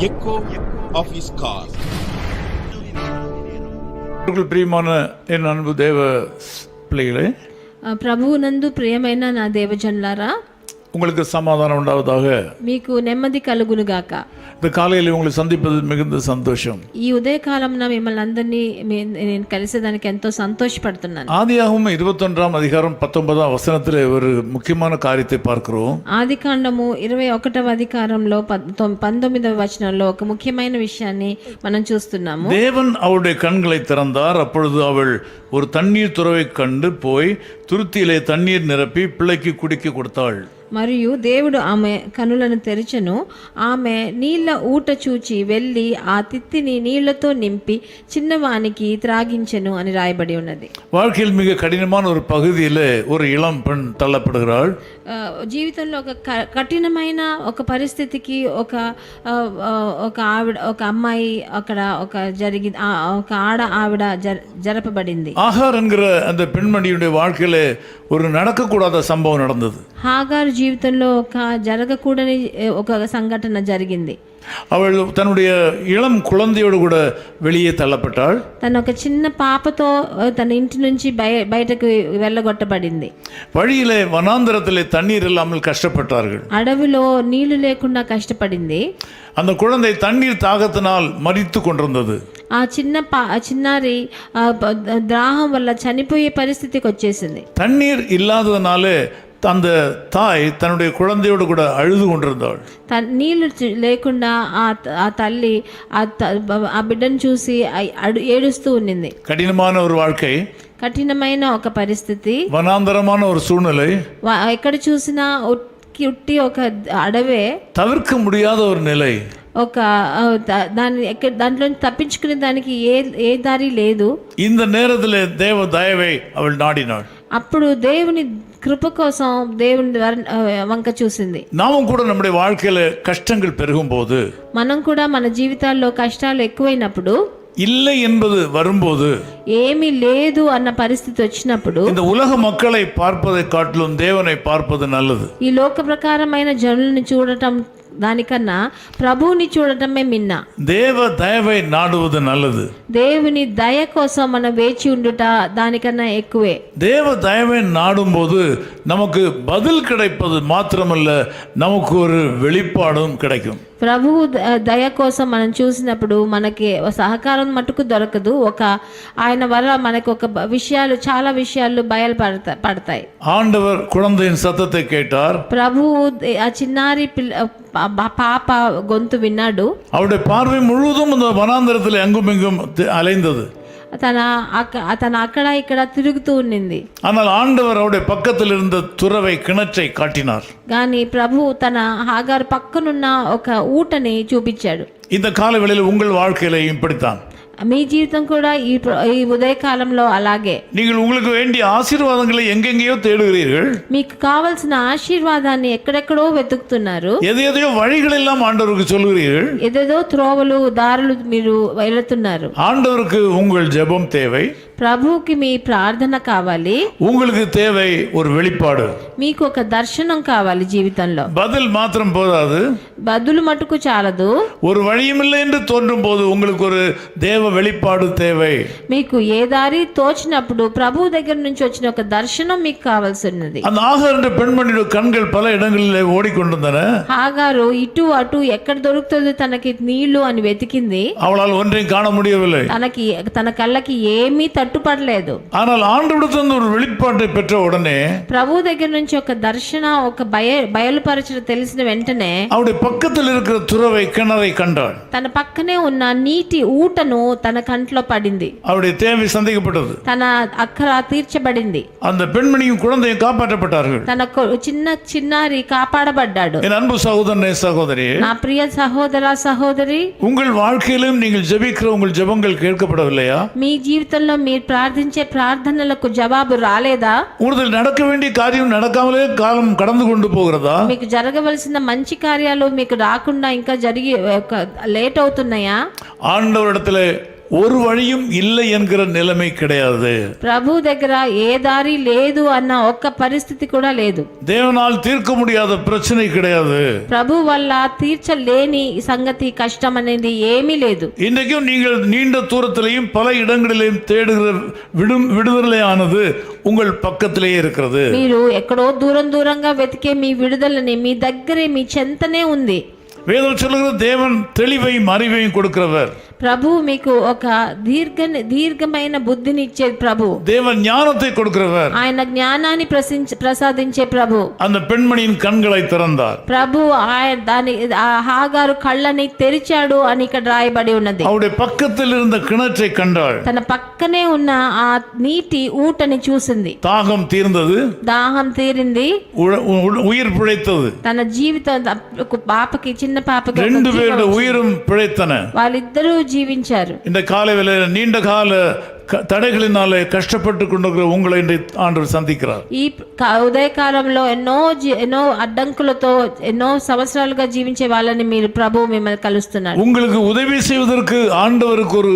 echo of his call. ప్రియమైన ఎన్ అన్బు దేవ பிள்ளைகளே, ప్రభువునందు ప్రియమైన నా దేవజనులారా, உங்களுக்கு சமாதானம் உண்டாவதாக. మీకు నెమ్మది కలుగునుగాక. இந்த காலையில் உங்களை சந்திப்பது மிகுந்த சந்தோஷம். ఈ ఉదయకాలం మిమ్మల్ని అందరినీ నేను కలిసేదానికి ఎంతో సంతోషపడుతున్నాను. ஆதியாகமம் 21 அதிகாரம் 19 வசனத்தில் ஒரு முக்கியமான காரியத்தை பார்க்கிறோம். ఆదికాండము 21వ అధికారంలో 19వ వచనంలో ఒక ముఖ్యమైన విషయాన్ని మనం చూస్తున్నాము. தேவன் அவருடைய கண்களை திறந்தார். அப்பொழுது அவள் ஒரு தண்ணீர் துறவை கண்டு போய் துருத்தியிலே தண்ணீர் நிரப்பி பிள்ளைக்கு குடிக்க கொடுத்தாள். మరియు దేవుడు ఆమె కనులను తెరిచెను. ఆమె నీళ్ల ఊట చూచి వెళ్ళి ఆ తిత్తిని నీళ్లతో నింపి చిన్నవానికి త్రాగించెను అని రాయబడి ఉన్నది. வாழ்க்கையில் மிக கடினமான ஒரு பகுதியில் ஒரு இளம் பெண் தள்ளப்படுகிறாள். జీవితంలో ఒక కఠినమైన ఒక పరిస్థితికి ఒక ఆవిడ, ఒక అమ్మాయి అక్కడ ఒక ఆవిడ జరపబడింది. ஆகார் என்கிற அந்த பெண்மணியுடைய வாழ்க்கையில ஒரு நடக்கக்கூடாத சம்பவம் நடந்தது. హాగారు జీవితంలో ఒక జరగకూడని ఒక సంఘటన జరిగింది. அவள் தன்னுடைய இளம் குழந்தையோடு கூட வெளியே தள்ளப்பட்டாள். తను ఒక చిన్న పాపతో తన ఇంటి నుంచి బయటకు వెళ్ళగొట్టబడింది. வழியிலே வனாந்தரத்திலே தண்ணீர் இல்லாமல் கஷ்டப்பட்டார்கள். అడవిలో నీళ్లు లేకుండా కష్టపడింది. அந்த குழந்தை தண்ணீர் தாகத்தினால் மரித்து கொண்டிருந்தது. ఆ చిన్నారి దాహం వల్ల చనిపోయే పరిస్థితికి వచ్చేసింది. தண்ணீர் இல்லாததுனாலே அந்த தாய் தன்னுடைய குழந்தையோடு கூட அழுது கொண்டிருந்தாள். నీళ్లు లేకుండా ఆ తల్లి ఆ బిడ్డను చూసి ఏడుస్తూ ఉన్నింది. கடினமான ஒரு வாழ்க்கை, కఠినమైన ఒక పరిస్థితి, வனாந்தரமான ஒரு சூழ்நிலை, ఎక్కడ చూసినా ఉట్టి ఒక అడవే, தவிர்க்க முடியாத ஒரு நிலை. ఒక దాంట్లో తప్పించుకునే దానికి ఏ దారి లేదు. இந்த நேரத்தில் தேவ தயவை அவள் நாடினாள். అప్పుడు దేవుని కృప కోసం దేవుని వంక చూసింది. நாமும் கூட நம்முடைய வாழ்க்கையில கஷ்டங்கள் பெருகும் போது, మనం కూడా మన జీవితాల్లో కష్టాలు ఎక్కువైనప్పుడు, இல்லை என்பது வரும்போது, ఏమీ లేదు అన్న పరిస్థితి వచ్చినప్పుడు, இந்த உலக மக்களை பார்ப்பதை காட்டிலும் தேவனை பார்ப்பது நல்லது. ఈ లోక ప్రకారమైన జనులను చూడటం దానికన్నా ప్రభువుని చూడటమే మిన్న. தேவ தயவை நாடுவது நல்லது. దేవుని దయ కోసం మనం వేచి ఉండుట దానికన్నా ఎక్కువే. தேவ தயவை நாடும் போது நமக்கு பதில் கிடைப்பது மாத்திரமல்ல, நமக்கு ஒரு வெளிப்பாடும் கிடைக்கும். ప్రభువు దయ కోసం మనం చూసినప్పుడు మనకి సహకారం మటుకు దొరకదు, ఆయన వల్ల మనకు చాలా విషయాలు బయలుపడతాయి. ஆண்டவர் குழந்தையின் சத்தத்தை கேட்டார். ప్రభువు ఆ చిన్నారి పాప గొంతు విన్నాడు. அவருடைய பார்வை முழுவதும் அந்த வனாந்தரத்தில் எங்கும் இங்கும் அலைந்தது. తన అక్కడ ఇక్కడ తిరుగుతూ ఉన్నింది. ஆனால் ஆண்டவர் அவருடைய பக்கத்தில் இருந்த துறவை கிணற்றை காட்டினார். కానీ ప్రభు తన హాగారు పక్కనున్న ఒక ఊటని చూపించాడు. இந்த காலவெளியில் உங்கள் வாழ்க்கையில இப்படித்தான். మీ జీవితం కూడా ఈ ఉదయకాలంలో అలాగే. நீங்கள் உங்களுக்கு வேண்டிய ஆசீர்வாதங்களை எங்கெங்கேயோ தேடுகிறீர்கள். మీకు కావాల్సిన ఆశీర్వాదాన్ని ఎక్కడెక్కడో వెతుకుతున్నారు. எதையோ வழிகள் எல்லாம் ஆண்டவருக்கு சொல்கிறீர்கள். ఏదేదో త్రోవలు దారులు మీరు వెళుతున్నారు. ஆண்டவருக்கு உங்கள் ஜெபம் தேவை. ప్రభువుకి మీ ప్రార్థన కావాలి. உங்களுக்கு தேவை ஒரு வெளிப்பாடு. మీకు ఒక దర్శనం కావాలి జీవితంలో. பதில் மாத்திரம் போதாது, బదులు మటుకు చాలదు. ஒரு வழியுமில்லை என்று தோன்றும் போது உங்களுக்கு ஒரு தேவ வெளிப்பாடு தேவை. మీకు ఏ దారి తోచినప్పుడు ప్రభువు దగ్గర నుంచి వచ్చిన ఒక దర్శనం మీకు కావాల్సి ఉన్నది. அந்த ஆகார் என்ற பெண்மணியுடைய கண்கள் பல இடங்களிலே ஓடிக்கொண்டிருந்தன. హాగారు ఇటు అటు ఎక్కడ దొరుకుతుందో తనకి నీళ్లు అని వెతికింది. அவளால் ஒன்றையும் காண முடியவில்லை. తన కళ్ళకి ఏమీ తట్టుపడలేదు. ஆனால் ஆண்டவரிடத்திலிருந்து ஒரு வெளிப்பாட்டை பெற்ற உடனே, ప్రభు దగ్గర నుంచి ఒక దర్శన ఒక బయలుపరచడం తెలిసిన వెంటనే அவருடைய பக்கத்தில் இருக்கிற துறவை கிணறை கண்டாள். తన పక్కనే ఉన్న నీటి ఊటను తన కంట్లో పడింది. அவருடைய தேவை சந்திக்கப்பட்டது. తన అక్కర తీర్చబడింది. அந்த பெண்மணியும் குழந்தையும் காப்பாற்றப்பட்டார்கள். తన చిన్నారి కాపాడబడ్డాడు. என் அன்பு சகோதரனே சகோதரி, నా ప్రియ సహోదర సహోదరి, உங்கள் வாழ்க்கையிலும் நீங்கள் ஜெபிக்கிற உங்கள் ஜெபங்கள் கேட்கப்படவில்லையா? మీ జీవితంలో మీరు ప్రార్థించే ప్రార్థనలకు జవాబు రాలేదా? உங்களுக்கு நடக்க வேண்டிய காரியம் நடக்காமலே காலம் கடந்து கொண்டு போகிறதா? మీకు జరగవలసిన మంచి కార్యాలు మీకు రాకుండా ఇంకా జరిగి లేట్ అవుతున్నాయా? ஆண்டவரிடத்தில் ஒரு வழியும் இல்லை என்கிற நிலைமை கிடையாது. ప్రభు దగ్గర ఏ దారి లేదు అన్న ఒక్క పరిస్థితి కూడా లేదు. தேவனால் தீர்க்க முடியாத பிரச்சனை கிடையாது. ప్రభు వల్ల తీర్చలేని సంగతి కష్టం అనేది ఏమీ లేదు. இன்றைக்கும் நீங்கள் நீண்ட தூரத்திலேயும் பல இடங்களிலேயும் தேடுகிற விடுதலையானது உங்கள் பக்கத்திலேயே இருக்கிறது. మీరు ఎక్కడో దూరంగా వెతికే మీ విడుదలని మీ దగ్గరే మీ చెంతనే ఉంది. வேதம் சொல்லுகிறது தேவன் தெளிவையும் அறிவையும் கொடுக்கிறவர். ప్రభు మీకు ఒక దీర్ఘమైన బుద్ధిని ఇచ్చే ప్రభు. தேவன் ஞானத்தை கொடுக்கிறவர். ఆయన జ్ఞానాన్ని ప్రసాదించే ప్రభు. அந்த பெண்மணியின் கண்களை திறந்தார். ప్రభు దాని హాగారు కళ్ళని తెరిచాడు అని ఇక్కడ రాయబడి ఉన్నది. அவருடைய பக்கத்தில் இருந்த கிணற்றை கண்டாள். తన పక్కనే ఉన్న ఆ నీటి ఊటని చూసింది. தாகம் தீர்ந்தது. దాహం తీరింది. உயிர் பிழைத்தது. తన జీవితం పాపకి చిన్న పాపకి ரெண்டு பேருடைய உயிரும் பிழைத்தன. వాళ్ళిద్దరూ జీవించారు. இந்த காலை வேளையில நீண்ட கால தடைகளினாலே கஷ்டப்பட்டு கொண்டிருக்கிற உங்களை ஆண்டவர் சந்திக்கிறார். ఈ ఉదయకాలంలో ఎన్నో అడ్డంకులతో ఎన్నో సంవత్సరాలుగా జీవించే వాళ్ళని మీరు ప్రభు మిమ్మల్ని కలుస్తున్నారు. உங்களுக்கு உதவி செய்வதற்கு ஆண்டவருக்கு ஒரு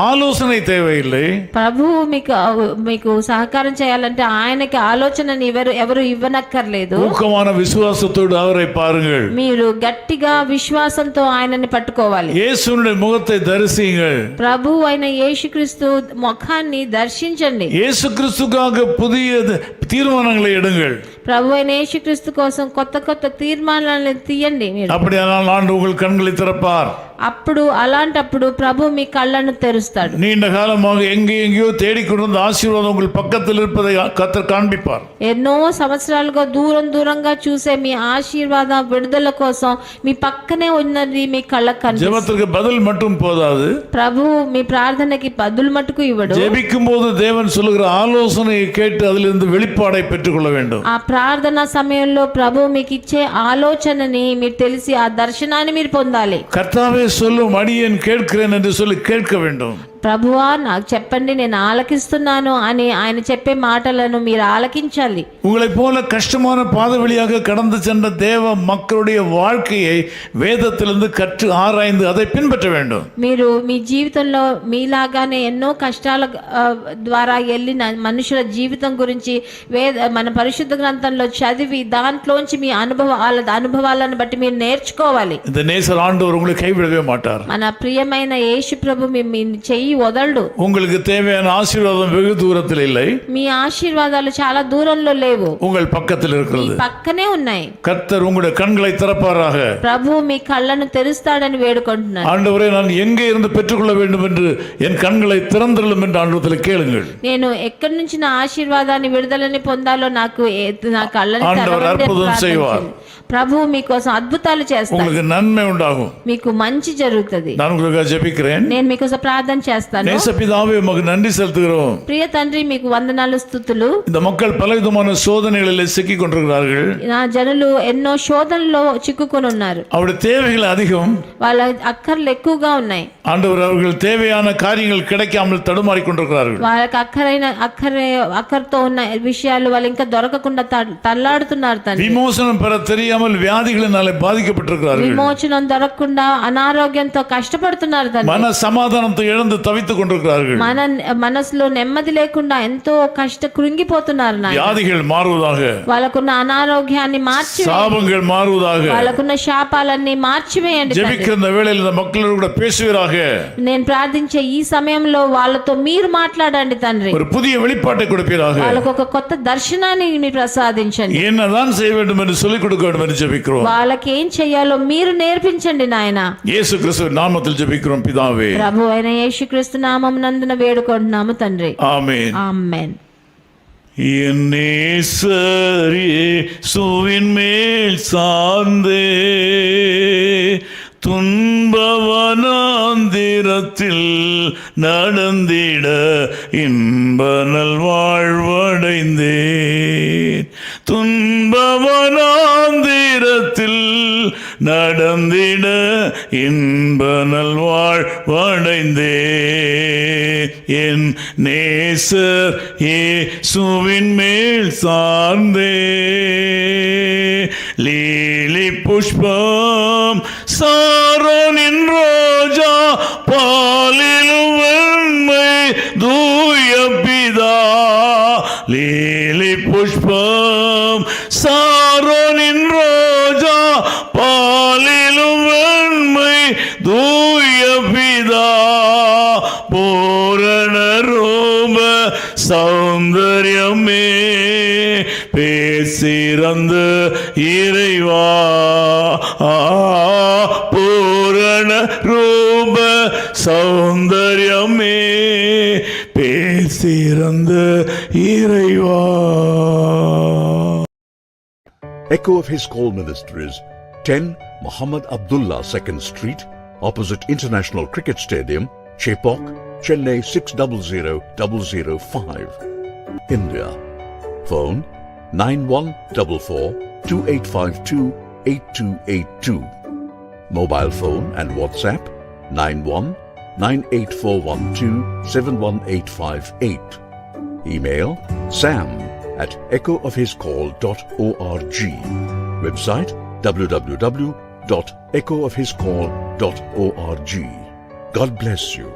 ஆலோசனை தேவையில்லை. ప్రభు మీకు సహకారం చేయాలంటే ఆయనకి ఆలోచనని ఎవరు ఇవ్వనక్కర్లేదు. ஊக்கமான விசுவாசத்தோடு அவரை பாருங்கள். మీరు గట్టిగా విశ్వాసంతో ఆయనని పట్టుకోవాలి. இயேசுவின் முகத்தை தரிசியுங்கள். ప్రభు అయిన యేసుక్రీస్తు ముఖాన్ని దర్శించండి. இயேசு கிறிஸ்துக்காக புதிய தீர்மானங்களை எடுங்கள். ప్రభు అయిన యేసుక్రీస్తు కోసం కొత్త తీర్మానాలను తీయండి. మీరు அப்படியானால் ஆண்டவர் உங்கள் கண்களை திறப்பார். అలాంటప్పుడు ప్రభు మీ కళ్ళను తెరుస్తాడు. நீண்ட காலமாக எங்கேயோ தேடிக்கொண்டிருந்த ஆசீர்வாதம் உங்கள் பக்கத்தில் இருப்பதை கர்த்தர் காண்பிப்பார். ఎన్నో సంవత్సరాలుగా దూరంగా చూసే మీ ఆశీర్వాద విడుదల కోసం మీ పక్కనే ఉన్నది మీ కళ్ళకు కనిపిస్తుంది. ஜெபத்திற்கு பதில் மட்டும் போதாது. ప్రభు మీ ప్రార్థనకి బదులు మట్టుకు ఇవ్వడు. ஜெபிக்கும் போது தேவன் சொல்லுகிற ஆலோசனையை கேட்டு அதிலிருந்து வெளிப்பாடை பெற்றுக்கொள்ள வேண்டும். ఆ ప్రార్థన సమయంలో ప్రభు మీకు ఇచ్చే ఆలోచనని మీరు తెలిసి ఆ దర్శనాన్ని మీరు పొందాలి. கர்த்தாவே சொல்லும் அடியேன் கேட்கிறேன் என்று சொல்லி கேட்க வேண்டும். ప్రభువా నాకు చెప్పండి నేను ఆలకిస్తున్నాను అని ఆయన చెప్పే మాటలను మీరు ఆలకించాలి. உங்களைப் போல கஷ்டமான பாதை வழியாக கடந்து சென்ற தேவ மக்களுடைய வாழ்க்கையை வேதத்திலிருந்து கற்று ஆராய்ந்து அதை பின்பற்ற வேண்டும். మీరు మీ జీవితంలో మీలాగానే ఎన్నో కష్టాల ద్వారా వెళ్ళిన మనుషుల జీవితం గురించి మన పరిశుద్ధ గ్రంథంలో చదివి దాంట్లోంచి మీ అనుభవాలను బట్టి మీరు నేర్చుకోవాలి. இந்த நேசர் ஆண்டவர் உங்களை கைவிடவே மாட்டார். మన ప్రియమైన యేసు ప్రభు మీ చెయ్యి వదలడు. உங்களுக்கு தேவையான ஆசீர்வாதம் வெகு தூரத்தில் இல்லை. మీ ఆశీర్వాదాలు చాలా దూరంలో లేవు. உங்கள் பக்கத்தில் இருக்கிறது. పక్కనే ఉన్నాయి. கர்த்தர் உங்களுடைய கண்களை திறப்பாராக. ప్రభు మీ కళ్ళను తెరుస్తాడని వేడుకుంటున్నాను. ஆண்டவரே நான் எங்கே இருந்து பெற்றுக்கொள்ள வேண்டும் என்று என் கண்களை திறந்திரலும் என்று ஆண்டவரில் கேளுங்கள். నేను ఎక్కడి నుంచి నా ఆశీర్వాదాన్ని విడుదలని పొందాలో నాకు నా కళ్ళని తెరవండి. ప్రభు మీకోసం అద్భుతాలు చేస్తాడు. உங்களுக்கு நன்மை உண்டாகும். మీకు మంచి జరుగుతుంది. நான் உங்களுக்காக ஜெபிக்கிறேன். నేను మీకోసం ప్రార్థన చేస్తాను. நேசபிதாவே உமக்கு நன்றி செலுத்துகிறோம். ప్రియ తండ్రి మీకు వందనాలు స్తుతులు. இந்த மக்கள் பலவிதமான சோதனைகளில் சிக்கிக் கொண்டிருக்கிறார்கள். నా జనులు ఎన్నో శోధనలో చిక్కుకొని ఉన్నారు. அவருடைய தேவைகள் அதிகம். వాళ్ళ అక్కర్లు ఎక్కువగా ఉన్నాయి. ஆண்டவர் அவர்கள் தேவையான காரியங்கள் கிடைக்காமல் தடுமாறி கொண்டிருக்கிறார்கள். వాళ్ళకి అక్కరతో ఉన్న విషయాలు వాళ్ళు ఇంకా దొరకకుండా తల్లాడుతున్నారు. తండ్రి విమోచనం பெற தெரியாமல் வியாதிகளினாலே பாதிக்கப்பட்டிருக்கிறார்கள். విమోచనం దొరకకుండా అనారోగ్యంతో కష్టపడుతున్నారు. తండ్రి மன சமாதானத்தை இழந்து தவித்துக் கொண்டிருக்கிறார்கள். మనసులో నెమ్మది లేకుండా ఎంతో కృంగిపోతున్నారు. வியாதிகள் மாறுவதாக. వాళ్ళకున్న అనారోగ్యాన్ని మార్చి சாபங்கள் மாறுவதாக. వాళ్ళకున్న శాపాలన్నీ మార్చివేయండి. ஜெபிக்கிற இந்த வேளையில் இந்த மக்களோடு கூட பேசுவீராக. నేను ప్రార్థించే ఈ సమయంలో వాళ్ళతో మీరు మాట్లాడండి తండ్రి. ஒரு புதிய வெளிப்பாட்டை கொடுப்பீராக. వాళ్ళకు ఒక కొత్త దర్శనాన్ని మీరు ప్రసాదించండి. என்னதான் செய்ய வேண்டும் என்று சொல்லிக் கொடுக்க வேண்டும் என்று ஜெபிக்கிறோம். వాళ్ళకి ఏం చేయాలో మీరు నేర్పించండి నాయనా. இயேசு கிறிஸ்துவின் நாமத்தில் ஜெபிக்கிறோம் பிதாவே. ప్రభు అయిన యేసుక్రీస్తు నామమునందున వేడుకుంటున్నాము తండ్రి. ஆமென். ఆమేన్. என் நேசர் இயேசுவின் மேல் சார்ந்தே துன்பவனாந்திரத்தில் நடந்திட இன்ப நல்வாழ்வடைந்தேன். துன்பவனாந்திரத்தில் நடந்திட இன்ப நல்வாழ்வடைந்தேன். என் நேசர் இயேசுவின் மேல் சார்ந்தே லீலி புஷ்பம் சாரோனின் ரோஜா பாலிலும் தூய பிதா பூரண ரூப சௌந்தர்யமே பேசிறந்த இறைவா பூரண ரூப சௌந்தர்யமே பேசிறந்த இறைவா. Echo of His Call Ministries, 10 Muhammad Abdullah 2nd Street, opposite International Cricket Stadium, Chepauk, Chennai 600005, India. Phone 9144-2852-8282. Mobile phone and WhatsApp 91-98412-71858. Email sam@echoofhiscall.org. Website www.echoofhiscall.org. God bless you.